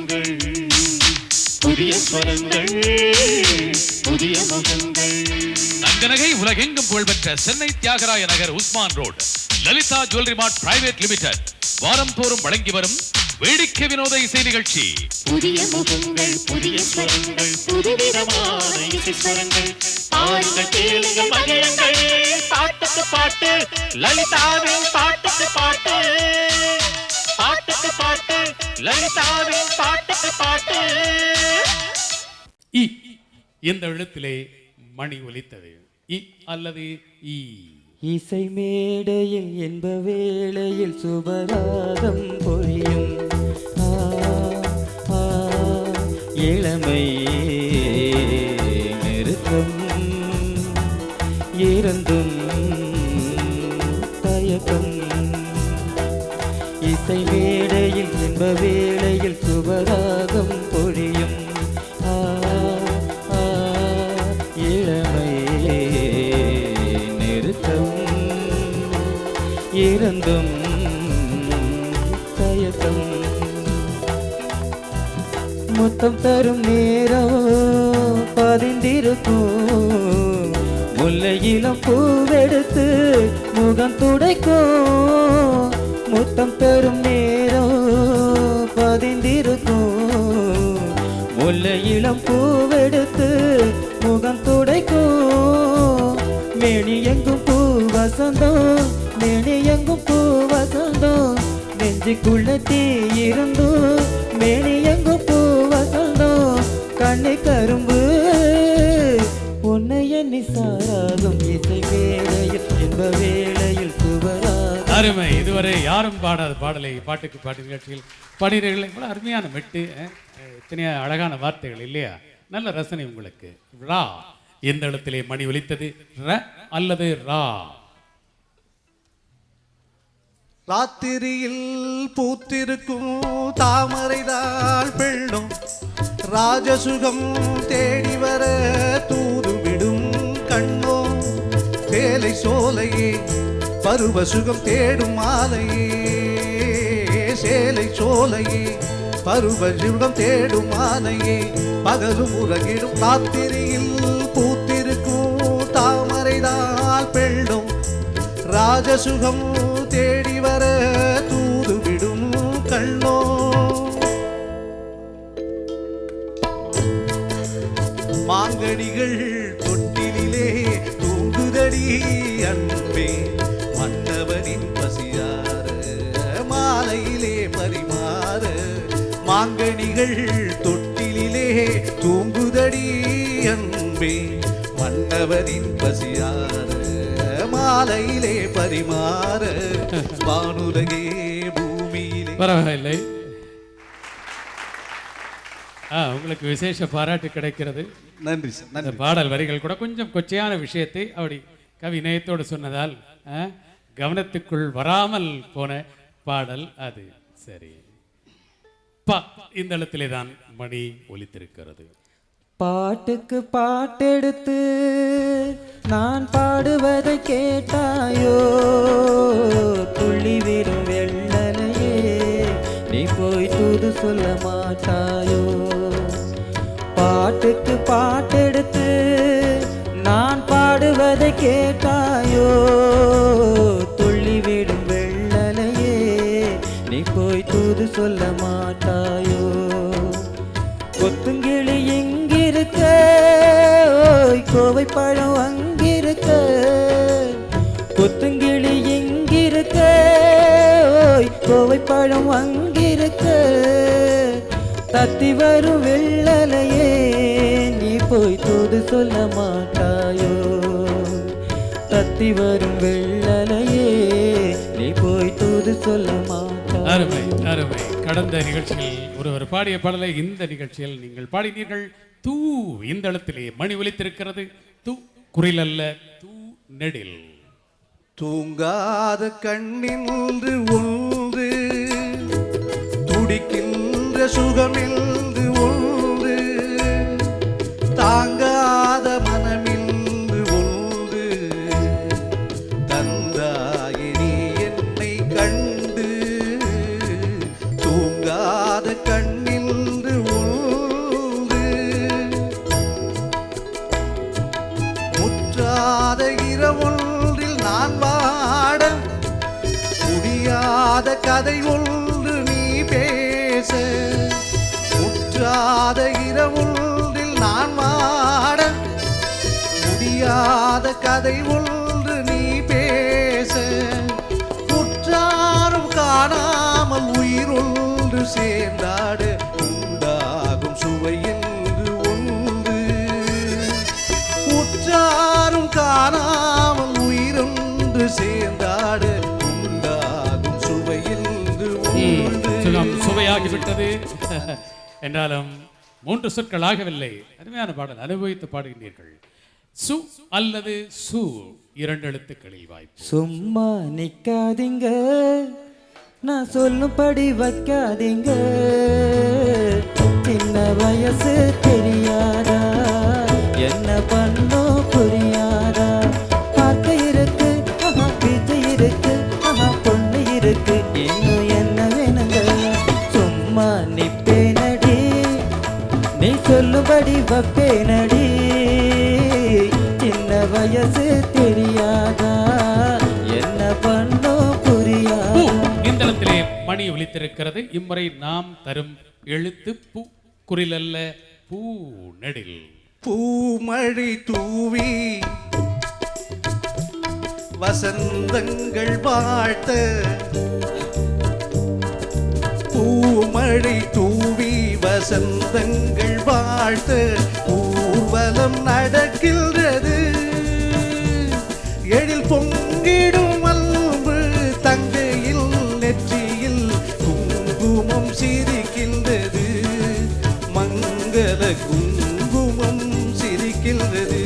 முகங்கள் புதிய ஸ்வரங்கள் புதிய முகங்கள். தங்கநகை உலகெங்கும் புகழ்பெற்ற Chennai Thyagaraya Nagar Usman road Lalitha jewellery mart private limited வாரம் தோறும் வழங்கி வரும் வேடிக்கை வினோத இசை நிகழ்ச்சி. புதிய முகங்கள் புதிய ஸ்வரங்கள் புதுவிதமான இசை ஸ்வரங்கள். பாருங்கள் கேளுங்கள் மகிழுங்கள். பாட்டுக்கு பாட்டு லலிதாவின் பாட்டுக்கு பாட்டு. பாட்டுக்கு பாட்டு லலிதாவின் பாட்டுக்கு பாட்டு. இந்த எழுத்திலே மணி ஒலித்தது. இ அல்லது ஈ. இசை மேடையில் என்ப வேளையில் சுபராகம் பொழியும் இளமை நெருக்கம் இருந்தும் தயக்கம். இசை மேடையில் என்ப வேளையில் சுபராகம் பொழியும் இளமை நெருக்கம் இருந்தும் தயக்கம். முத்தம் தரும் நேரம் பதிந்திருக்கும் முல்லையிலம் பூவெடுத்து முகம் துடைக்கும். முத்தம் தரும் நேரம் பதிந்திருக்கும் முல்லையிலம் பூவெடுத்து முகம் துடைக்கும். மேனி எங்கும் பூ வசந்தம் மேனி எங்கும் பூ வசந்தம். நெஞ்சுக்குள்ள தீ இருந்தும் மேனி எங்கும் பூ வசந்தம். கண்ணை கரும்பு உன்னை எண்ணி சாராகும் இசை வேளையில் என்ப வேளையில் சுபராகும். அருமை. இதுவரை யாரும் பாடாத பாடலை பாட்டுக்கு பாட்டு நிகழ்ச்சியில் பாடுகிறீர்கள். இவ்வளோ அருமையான மெட்டு, இத்தனைய அழகான வார்த்தைகள் இல்லையா? நல்ல ரசனை உங்களுக்கு. ரா எந்த இடத்திலே மணி ஒலித்தது? ர அல்லது ரா? ராத்திரியில் பூத்திருக்கும் தாமரைதாள் பெண்ணும் ராஜசுகம் தேடி வர தூதுவிடும் கண்ணோ. சேலை சோலையே பருவசுகம் தேடும் மாலையே. சேலை சோலையே பருவசுகம் தேடும் மாலையே. பகலும் உலகிடும் ராத்திரியில் பூத்திருக்கும் தாமரைதாள் பெண்ணும் ராஜசுகம் தேடி வர தூதுவிடும் கண்ணோ. மாங்கடிகள் தொட்டிலே தூங்குதடி அன்பே. மன்னவனின் பசியார மாலையிலே பரிமாற. மாங்கனிகள் தொட்டிலே தூங்குதடி அன்பே. மன்னவனின் பசியார மாலையிலே பரிமாற. வானுலகே பூமியிலே. பரவாயில்லை, உங்களுக்கு விசேஷ பாராட்டு கிடைக்கிறது. நன்றி சார். அந்த பாடல் வரிகள் கூட கொஞ்சம் கொச்சையான விஷயத்தை அப்படி கவி நேயத்தோடு சொன்னதால் கவனத்துக்குள் வராமல் போன பாடல் அது. சரி, இந்த இடத்திலே தான் மணி ஒலித்திருக்கிறது. பாட்டுக்கு பாட்டெடுத்து நான் பாடுவதை கேட்டாயோ. துள்ளி விடும் வெள்ளலையே நீ போய் தூது சொல்ல மாட்டாயோ. பாட்டுக்கு பாட்டெடுத்து நான் பாடுவதை கேட்டாயோ. துள்ளி விடும் வெள்ளலையே நீ போய் தூது சொல்ல மாட்டாயோ. கொத்துங்கிளி எங்கிருக்க கோவை பழம் அங்கிருக்க. கொத்துங்கிளி எங்கிருக்க கோவை பழம் அங்கிருக்க. தத்தி வரும் வெள்ளலையே நீ போய் தூது சொல்ல மாட்டாயோ. தத்தி வரும் வெள்ளலையே நீ போய் தூது சொல்ல மாட்டாயோ. அருமை அருமை. கடந்த நிகழ்ச்சியில் ஒருவர் பாடிய பாடலை இந்த நிகழ்ச்சியில் நீங்கள் பாடினீர்கள். தூ இந்த இடத்திலே மணி ஒலித்திருக்கிறது. தூ குரில் அல்ல, தூ நெடில். தூங்காத கண்ணின்று ஒன்று துடிக்கின்ற சுகமின்று ஒன்று. தாங்காத மனமின்று ஒன்று. தந்தாயே நீ என்னை கண்டு. தூங்காத கண்ணின்று கதை ஒன்று நீ பேச முற்றாத இரவுள்ளில் நான் வாட முடியாத கதை ஒன்று நீ பேச முற்றாரும் காணாமல் உயிரொன்று சேர்ந்தாடு உண்டாகும் சுவை என்று ஒன்று உற்றாரும் காணாமல் உயிரொன்று சேர்ந்தாடு உண்டாகும் சுவை என்று ஒன்று. சுகம் சுவையாகிவிட்டது என்றாலும் 3 சொற்கள் ஆகவில்லை. அருமையான பாடல், அனுபவித்து பாடுகின்றீர்கள். சு அல்லது சு 2 எழுத்துக்களில் வாய்ப்பு. சும்மா நிக்காதீங்க, நான் சொல்லும்படி வைக்காதீங்க. சின்ன வயசு தெரியாதா, என்ன பண்ணோம் புரியாதா. பார்க்க இருக்கு, வீட்டு இருக்கு, பொண்ணு இருக்கு, இன்னும் என்ன வேணுங்க. சும்மா நிப்பேனடி, நீ சொல்லும்படி வைப்பேனடி. சின்ன வயசு தெரியாதா, என்ன பண்ணோம் புரியாதா. இந்த இடத்திலே மணி ஒலித்திருக்கிறது. இம்முறை நாம் தரும் எழுத்து பூ, குறில் அல்ல, பூ நெடில். பூமழை தூவி வசந்தங்கள் வாழ்த்த பூமழை தூவி வசந்தங்கள் வாழ்த்த ஊர்வலம் நடக்கின்றது. எழில் பொங்கிடும் அன்பு தங்கையில் நெற்றியில் குங்குமம் சிரிக்கின்றது. மங்கள குங்குமம் சிரிக்கின்றது.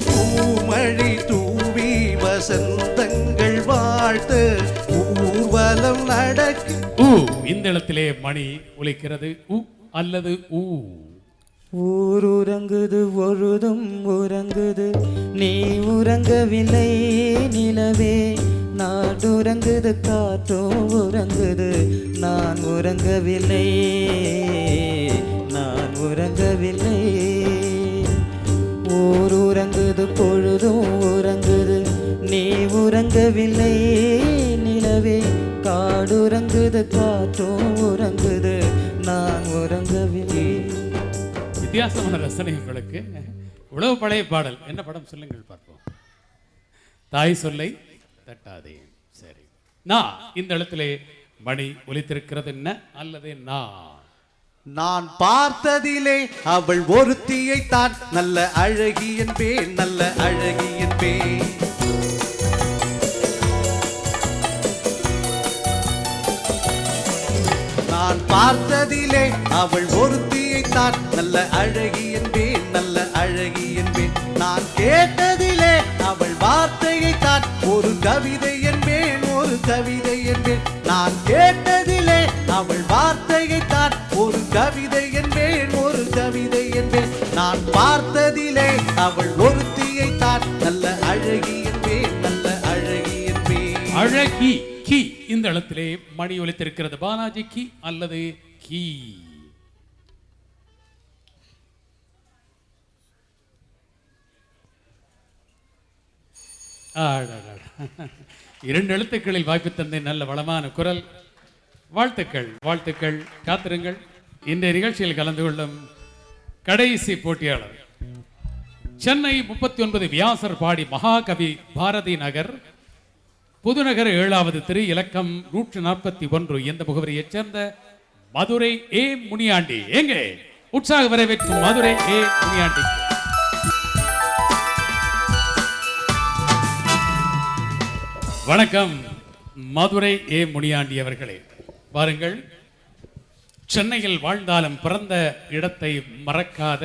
பூமழை தூவி வசந்தங்கள் வாழ்த்த ஊர்வலம் நடக்கு. இந்த இடத்திலே மணி ஒலிக்கிறது. உ அல்லது ஊ. ஊர் உறங்குது, ஒழுதும் உறங்குது, நீ உறங்கவில்லை நிலவே. நாடு உறங்குது, காற்றும் உறங்குது, நான் உறங்கவில்லை, நான் உறங்கவில்லை. ஊர் உறங்குது, பொழுதும் உறங்குது, நீ உறங்கவில்லை நிலவே. காடு உறங்குது, காற்றும் உறங்குது, நான் உறங்கவில்லை. வித்தியாசமான ரசனை உங்களுக்கு. உழவு பழைய பாடல். என்ன படம் சொல்லுங்கள் பார்ப்போம். தாய் சொல்லை தட்டாதே. சரி, நான் இந்த இடத்திலே மணி ஒலித்திருக்கிறது. என்ன அல்லது நான் பார்த்ததிலே அவள் ஒருத்தியை தான் நல்ல அழகி என்பேன், நல்ல அழகி என்பேன். நான் பார்த்ததிலே அவள் ஒருத்தியை தான் நல்ல அழகி என்பேன், நல்ல அழகி என்பேன். நான் கேட்டதிலே அவள் வார்த்தையை தான் ஒரு கவிதை என்பேன், ஒரு கவிதை என்பேன். நான் கேட்டதிலே அவள் வார்த்தையை தான் ஒரு கவிதை என்பேன், ஒரு கவிதை என்பேன். நான் பார்த்ததிலே அவள் ஒருத்தியை தான் நல்ல அழகி என்பேன், நல்ல அழகி என்பேன். அழகி கி. இந்த இடத்திலே மணி ஒலித்திருக்கிறது. பாலாஜி கி அல்லது கி. இரண்டு எழுத்துக்களில் வாய்ப்பு தந்தை. நல்ல வளமான குரல். வாழ்த்துக்கள், வாழ்த்துக்கள். காத்திருங்கள். இன்றைய நிகழ்ச்சியில் கலந்து கொள்ளும் கடைசி போட்டியாளர் சென்னை 39 வியாசர் பாடி மகாகவி பாரதி நகர், புதுநகர் 7வது திரு, இலக்கம் 141. இந்த முகவரியைச் சேர்ந்த மதுரை ஏ முனியாண்டி. எங்கே உற்சாக வரவேற்கும் மதுரை ஏ முனியாண்டி. வணக்கம் மதுரை ஏ முனியாண்டி அவர்களே. பாருங்கள், சென்னையில் வாழ்ந்தாலும் பிறந்த இடத்தை மறக்காத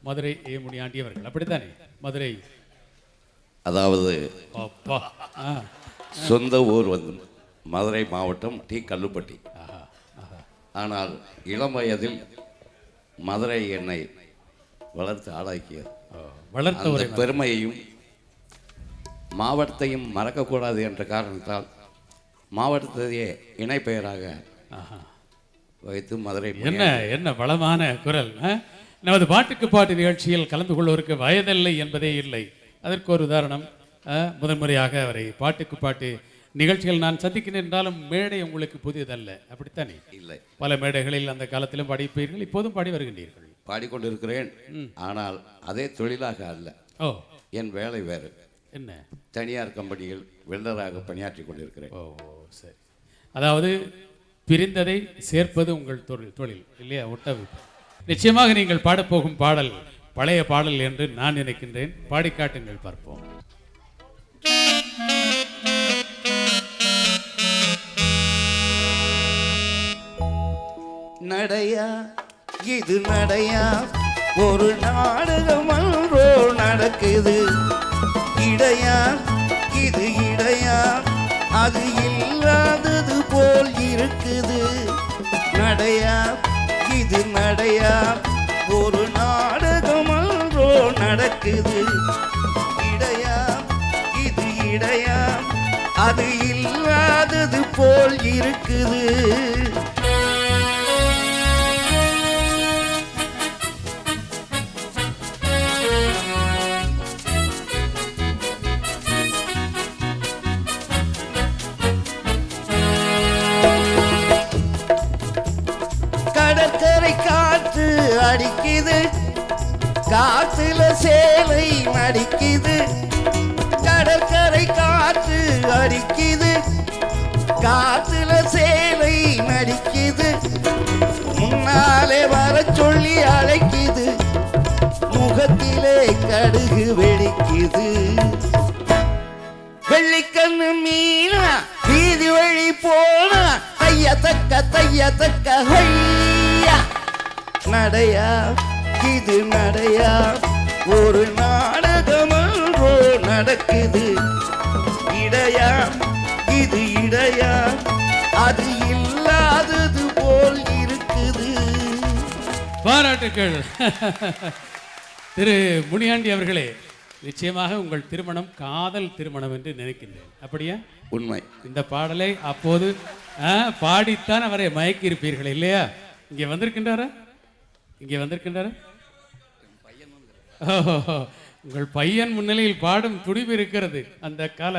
மதுரை ஏ முனியாண்டி அவர்கள். அப்படித்தானே? மதுரை அதாவது அப்பா சொந்த ஊர் வந்து மதுரை மாவட்டம் டி கல்லுப்பட்டி. ஆனால் இளம் வயதில் மதுரை என்னை வளர்த்து ஆளாக்கியது. வளர்த்த பெருமையையும் மாவட்டத்தையும் மறக்கக்கூடாது என்ற காரணத்தால் மாவட்டத்தையே இணை பெயராக வைத்து மதுரை என்ன என்ன வளமான குரல். நமது பாட்டுக்கு பாட்டு நிகழ்ச்சியில் கலந்து கொள்வோருக்கு வயதில்லை என்பதே இல்லை. அதற்கு ஒரு உதாரணம், முதன்முறையாக அவரை பாட்டுக்கு பாட்டு நிகழ்ச்சிகள் நான் சந்திக்கிறேன் என்றாலும் மேடை உங்களுக்கு புதியதல்ல, அப்படித்தானே? இல்லை, பல மேடைகளில் அந்த காலத்திலும் பாடிப்பீர்கள், இப்போதும் பாடி வருகின்றீர்கள். பாடிக்கொண்டிருக்கிறேன். ஆனால் அதே தொழிலாக அல்ல. ஓ, என் வேலை வேறு. என்ன? தனியார் கம்பெனியில் வெல்டராக பணியாற்றி கொண்டிருக்கிறேன். ஓ சரி. அதாவது பிரிந்ததை சேர்ப்பது உங்கள் தொழில் இல்லையா? ஒட்டவிப்பு. நிச்சயமாக நீங்கள் பாடப்போகும் பாடல் பழைய பாடல் என்று நான் நினைக்கின்றேன். பாடி காட்டுங்கள் பார்ப்போம். நடையா இது நடையா, ஒரு நாடகம் அன்றோ நடக்குது. இடையா இது இடையா, அது இல்லாதது போல் இருக்குது. நடையா இது நடையா, ஒரு நாடகம் அன்றோ நடக்குது. இடையா இது இடையா, அது இல்லாதது போல் இருக்குது. கடற்கரை காற்று அடிக்குது, காற்றுல சேலை மடிக்குது. கடற்கரை காற்று அடிக்குது, காற்றுல சேலை நடிக்குது. முன்னாலே வர சொல்லி அழைக்குது, முகத்திலே கடுகு வெடிக்குது. வெள்ளிக்கண்ணு மீனா வீதி வழி போனா, தைய தக்க ஹொய்யா. நடையா இது நடையா, ஒரு நாடகம் அன்றோ நடக்குது. இடையா இது இடையா, அது இல்லாதது போல் இருக்குது. பாராட்டுக்கள் திரு முனியாண்டி அவர்களே. நிச்சயமாக உங்கள் திருமணம் காதல் திருமணம் என்று நினைக்கின்றேன், அப்படியா? உண்மை. இந்த பாடலை அப்போது பாடித்தான் அவரை மயக்கி இருப்பீர்கள் இல்லையா? இங்கே வந்திருக்கின்றாரா? உங்கள் பையன் முன்னிலையில் பாடும் துடிப்பு இருக்கிறது அந்த கால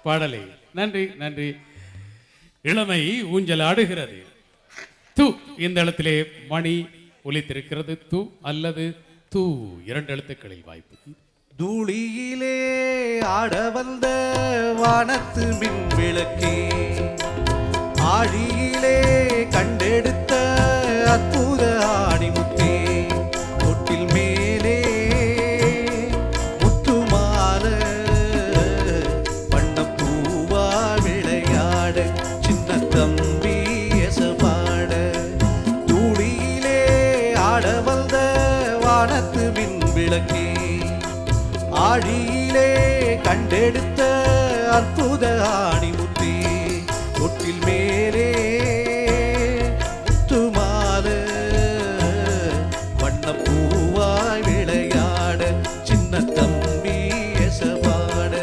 பாடலை. நன்றி நன்றி. இளமை ஊஞ்சல் ஆடுகிறது. து இந்த இடத்திலே மணி ஒலித்திருக்கிறது. து அல்லது தூ, 2 எழுத்துக்களில் வாய்ப்பு. தூளியிலே ஆட வந்த வானத்து மின் விளக்கே, ஆழியிலே கண்டெடுத்த அற்புத ஆணிமுத்தே, தொட்டில் மேலே முத்துமால வண்ணப்பூவா விளையாட, சின்ன தம்பி எசபாட. தூளியிலே ஆட வந்த வானத்து மின் விளக்கே, ஆழியிலே கண்டெடுத்த அற்புத ஆணிமுத்தே, தொட்டில் மேலே முத்துமால வண்ணப்பூவாய் விளையாட, சின்ன தம்பி எசபாட.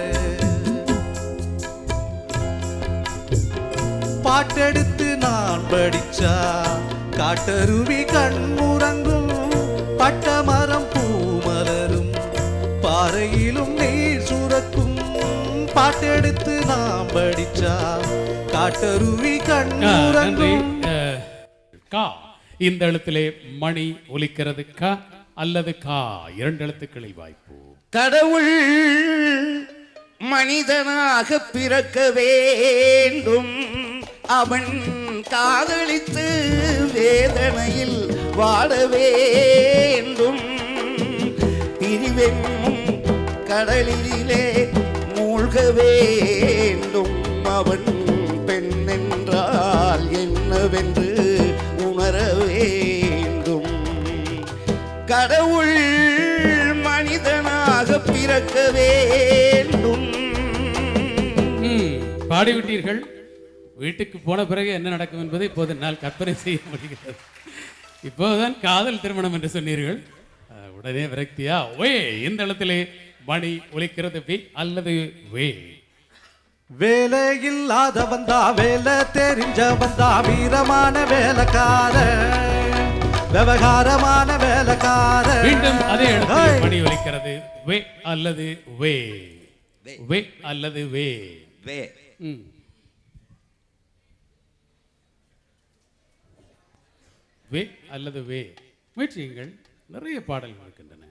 பாட்டெடுத்து நான் படிச்சா காட்டருவி கண்முறங்கும், பட்டமரம் பூமலரும், பாறையிலும் நீர் சுரக்கும். பாட்டெடுத்து நாம் படிச்சா காட்டருவி கண்ணுறங்கும். கா இந்த எழுத்திலே மணி ஒலிக்கிறது. க அல்லது கா, 2 எழுத்துக்களில் வாய்ப்பு. கடவுள் மனிதனாக பிறக்க வேண்டும், அவன் காதலித்து வேதனையில் வாழ வேண்டும். பிரிவென்னும் கடலிலே மூழ்க வேண்டும், அவன் பெண் என்றால் என்னவென்று உணர வேண்டும். கடவுள் மனிதனாக பிறக்க வேண்டும். பாடிவிட்டீர்கள். வீட்டுக்கு போன பிறகு என்ன நடக்கும் என்பதை இப்போது என்னால் கற்பனை செய்ய முடிகிறது. இப்போதுதான் காதல் திருமணம் என்று சொன்னீர்கள், உடனே விரக்தியா? ஓயே இந்த இடத்திலே மணி ஒலிக்கிறது வே அல்லது வே. வேலை இல்லாத வந்தா வேலை தெரிஞ்ச வந்தா வீரமான வேலைக்கார விவகாரமான வேலைக்கார. மீண்டும் அதே இடத்தில் மணி ஒலிக்கிறது வே அல்லது வே. வே அல்லது வே. வே. வே அல்லது வே. முயற்சியுங்கள், நிறைய பாடல்கள் இருக்கின்றன.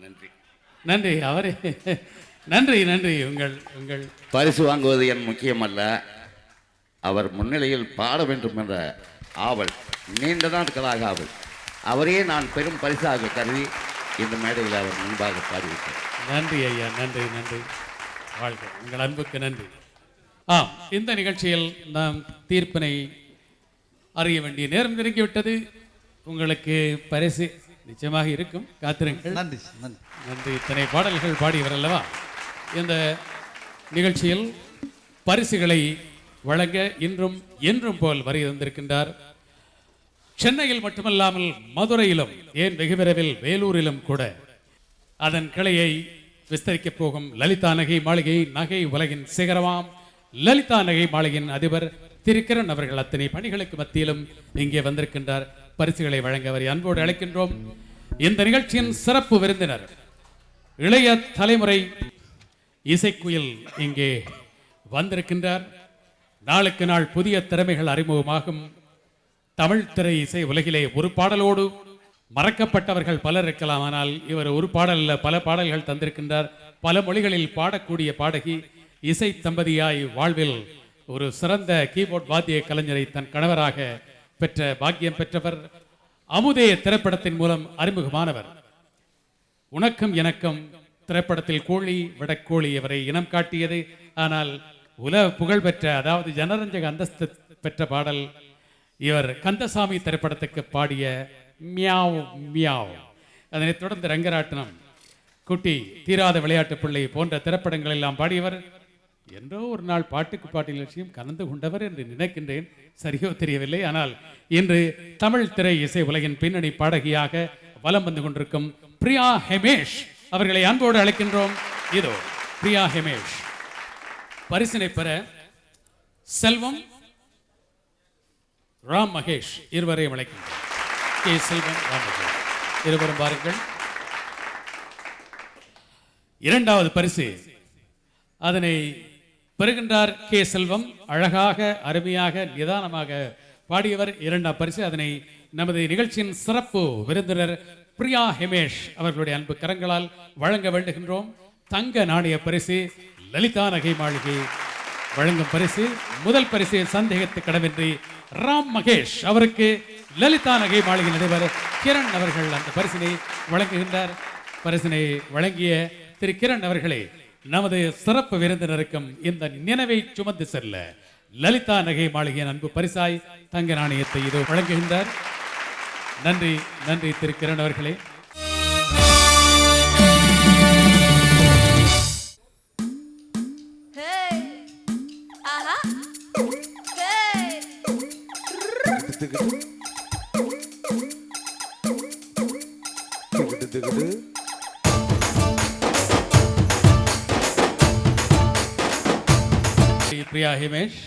நன்றி நன்றி அவரே. நன்றி நன்றி. உங்கள் உங்கள் பரிசு வாங்குவது என் முக்கியமல்ல, அவர் முன்னிலையில் பாட வேண்டும் என்ற ஆவல், நீண்ட நாட்களாக ஆவல். அவரையே நான் பெரும் பரிசாக கருதி இந்த மேடையில் அவர் முன்பாக பாடிவிட்டார். நன்றி ஐயா, நன்றி நன்றி. வாழ்க, உங்கள் அன்புக்கு நன்றி. ஆம், இந்த நிகழ்ச்சியில் நாம் தீர்ப்பினை அறிய வேண்டிய நேரம் நெருங்கிவிட்டது. உங்களுக்கு பரிசு நிச்சயமாக இருக்கும், காத்திருங்கள். நன்றி நன்றி நன்றி. இத்தனை பாடல்கள் பாடியவர் அல்லவா. இந்த நிகழ்ச்சியில் பரிசுகளை வழங்க இன்றும் என்றும் போல் வருகை தந்திருக்கின்றார். சென்னையில் மட்டுமல்லாமல் மதுரையிலும், ஏன் வெகு விரைவில் வேலூரிலும் கூட அதன் கிளையை விஸ்தரிக்கப் போகும் லலிதா நகை மாளிகை, நகை உலகின் சிகரமாம் லலிதா நகை மாளிகையின் அதிபர் திரு கிரண் அவர்கள் அத்தனை பணிகளுக்கு மத்தியிலும் இங்கே வந்திருக்கின்றார். பரிசுகளை வழங்க அவரை அன்போடு அழைக்கின்றோம். இந்த நிகழ்ச்சியின் சிறப்பு விருந்தினர் இளைய தலைமுறை இசைக்குயில் இங்கே வந்திருக்கின்றார். நாளுக்கு நாள் புதிய திறமைகள் அறிமுகமாகும். தமிழ் திரை இசை உலகிலே ஒரு பாடலோடு மறக்கப்பட்டவர்கள் பலர் இருக்கலாம், ஆனால் இவர் ஒரு பாடல்ல பல பாடல்கள் தந்திருக்கின்றார். பல மொழிகளில் பாடக்கூடிய பாடகி, இசை தம்பதியாய் வாழ்வில் ஒரு சிறந்த கீபோர்ட் வாத்திய கலைஞரை தன் கணவராக பெற்ற பாக்கியம் பெற்றவர். அமுதே திரைப்படத்தின் மூலம் அறிமுகமானவர். உனக்கும் எனக்கும் திரைப்படத்தில் கோழி விடக்கோழி அவரை இனம் காட்டியது. ஆனால் உலக புகழ் பெற்ற, அதாவது ஜனரஞ்சக அந்தஸ்து பெற்ற பாடல் இவர் கந்தசாமி திரைப்படத்துக்கு பாடிய மியாவ் மியாவ். அதனைத் தொடர்ந்து ரங்கராட்டனம், குட்டி, தீராத விளையாட்டு பிள்ளை போன்ற திரைப்படங்கள் எல்லாம் பாடியவர். என்றோ ஒரு நாள் பாட்டுக்கு பாட்டு நிகழ்ச்சியும் கலந்து கொண்டவர் என்று நினைக்கின்றேன், சரியோ தெரியவில்லை. ஆனால் இன்று தமிழ் திரை இசை உலகின் பின்னணி பாடகியாக வலம் வந்து கொண்டிருக்கும் பிரியா ஹெமேஷ் அவர்களை அன்போடு அழைக்கின்றோம். இதோ பிரியா ஹெமேஷ். பரிசினை பெற செல்வம், ராம் மகேஷ் இருவரையும் அழைக்கின்றோம். கே செல்வம், ராம் மகேஷ் இருவரும் பாருங்கள். இரண்டாவது பரிசு அதனை பெறுகின்றார் கே செல்வம். அழகாக, அருமையாக, நிதானமாக பாடியவர். இரண்டாம் பரிசு அதனை நமது நிகழ்ச்சியின் சிறப்பு விருந்தினர் பிரியா ஹெமேஷ் அவர்களுடைய அன்பு கரங்களால் வழங்க வேண்டுகின்றோம். தங்க நாணய பரிசு லலிதா நகை மாளிகை வழங்கும் பரிசு. முதல் பரிசு சந்தேகத்துக்கு கடமின்றி ராம் மகேஷ் அவருக்கு லலிதா நகை மாளிகை நடுவர் கிரண் அவர்கள் அந்த பரிசினை வழங்குகின்றார். பரிசினை வழங்கிய திரு கிரண் அவர்களே, நமது சிறப்பு விருந்தினருக்கும் இந்த நினைவை சுமந்து செல்ல லலிதா நகை மாளிகையின் அன்பு பரிசாய் தங்க நாணயத்தை இது வழங்குகின்றார். நன்றி நன்றி திரு கிரண் அவர்களே. பிரியா ஹிமேஷ்